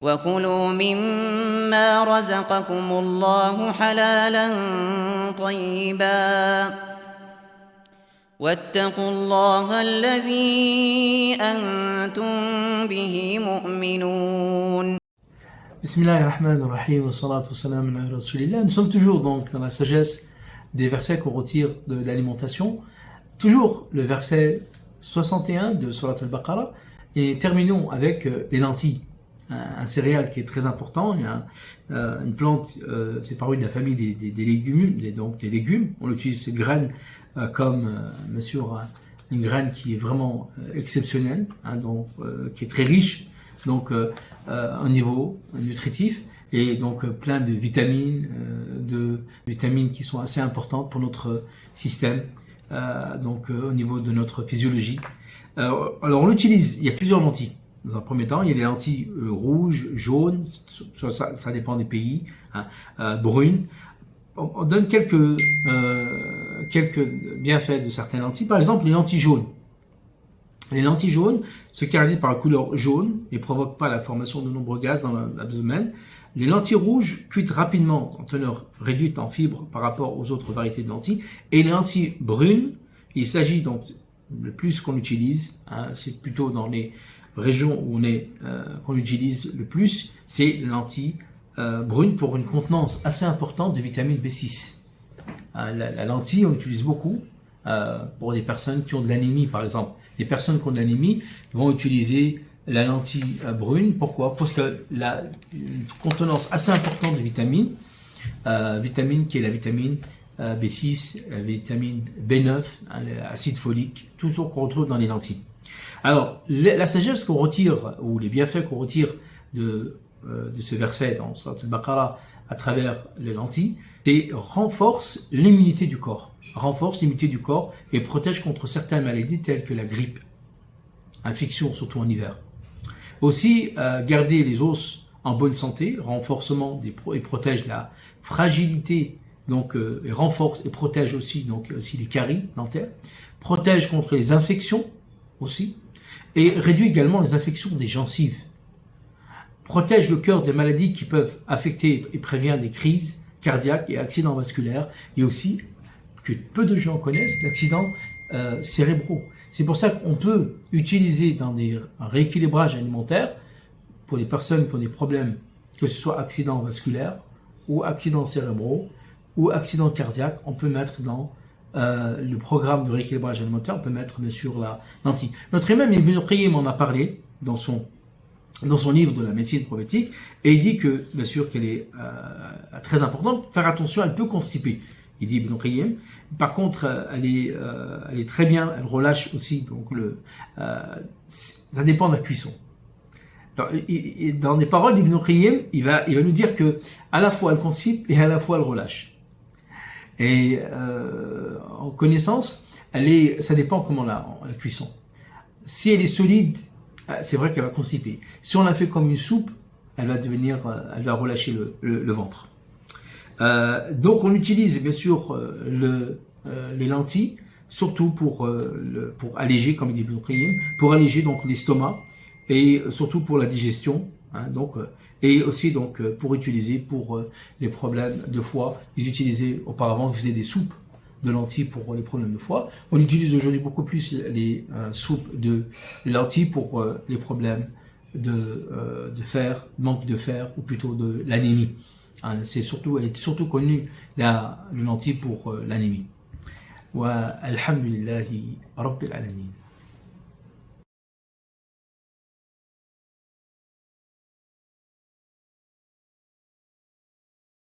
وكلوا مما رزقكم الله حلالا طيبا واتقوا الله الذي أنتم به مؤمنون. Bismillahirrahmanirrahim, wa salatu wa salam ala rasulillah. Nous sommes toujours donc dans la sagesse des versets qu'on retire de l'alimentation. Toujours le verset 61 de Surat al-Baqarah. Et terminons avec les lentilles. Un céréal qui est très important, il y a une plante, c'est paru de la famille des légumes, donc des légumes. On utilise cette graine comme, bien sûr, une graine qui est vraiment exceptionnelle, donc qui est très riche, donc au niveau nutritif, et donc plein de vitamines qui sont assez importantes pour notre système, donc au niveau de notre physiologie. Alors on l'utilise, il y a plusieurs lentilles. Dans un premier temps, il y a les lentilles rouges, jaunes, ça dépend des pays, brunes. On donne quelques bienfaits de certaines lentilles. Par exemple, les lentilles jaunes. Les lentilles jaunes se caractérisent par la couleur jaune et ne provoquent pas la formation de nombreux gaz dans l'abdomen. Les lentilles rouges cuites rapidement en teneur réduite en fibres par rapport aux autres variétés de lentilles. Et les lentilles brunes, il s'agit donc le plus qu'on utilise, c'est plutôt dans les région où qu'on utilise le plus, c'est les lentilles brunes pour une contenance assez importante de vitamine B6. La lentille, on l'utilise beaucoup pour des personnes qui ont de l'anémie, par exemple. Les personnes qui ont de l'anémie vont utiliser la lentille brune. Pourquoi? Parce qu'elle a une contenance assez importante de vitamines, vitamine qui est la vitamine B6, la vitamine B9, l'acide folique, tout ce qu'on retrouve dans les lentilles. Alors, la sagesse qu'on retire, ou les bienfaits qu'on retire de ce verset dans Surat al-Baqarah à travers les lentilles, c'est renforce l'immunité du corps. Renforce l'immunité du corps et protège contre certaines maladies telles que la grippe, infection surtout en hiver. Aussi, garder les os en bonne santé, renforcement et protège la fragilité, donc et renforce et protège aussi les caries dentaires, protège contre les infections aussi, et réduit également les infections des gencives. Protège le cœur des maladies qui peuvent affecter et prévient des crises cardiaques et accidents vasculaires, et aussi, que peu de gens connaissent, l'accident cérébraux. C'est pour ça qu'on peut utiliser dans un rééquilibrage alimentaire, pour les personnes qui ont des problèmes, que ce soit accidents vasculaires, ou accidents cérébraux, ou accidents cardiaques, on peut mettre dans le programme de rééquilibrage alimentaire, on peut mettre bien sûr la lentille. Notre imam Ibn Qayyim en a parlé dans son livre de la médecine prophétique, et il dit que bien sûr qu'elle est très importante. Faire attention, elle peut constiper. Il dit Ibn Qayyim. Par contre, elle est très bien, elle relâche aussi. Donc ça dépend de la cuisson. Alors, dans les paroles d'Ibn Qayyim, il va nous dire que à la fois elle constipe et à la fois elle relâche. Et en connaissance, ça dépend comment la cuisson. Si elle est solide, c'est vrai qu'elle va constiper. Si on la fait comme une soupe, elle va relâcher le ventre. Donc on utilise bien sûr les lentilles, surtout pour alléger, comme dit Ibn Qayyim, pour alléger donc l'estomac et surtout pour la digestion. Et aussi donc pour utiliser pour les problèmes de foie. Ils utilisaient auparavant, ils faisaient des soupes de lentilles pour les problèmes de foie. On utilise aujourd'hui beaucoup plus les soupes de lentilles pour les problèmes de fer, manque de fer, ou plutôt de l'anémie. Elle est surtout connue, la lentille, pour l'anémie. Wa alhamdulillahi rabbil alamin.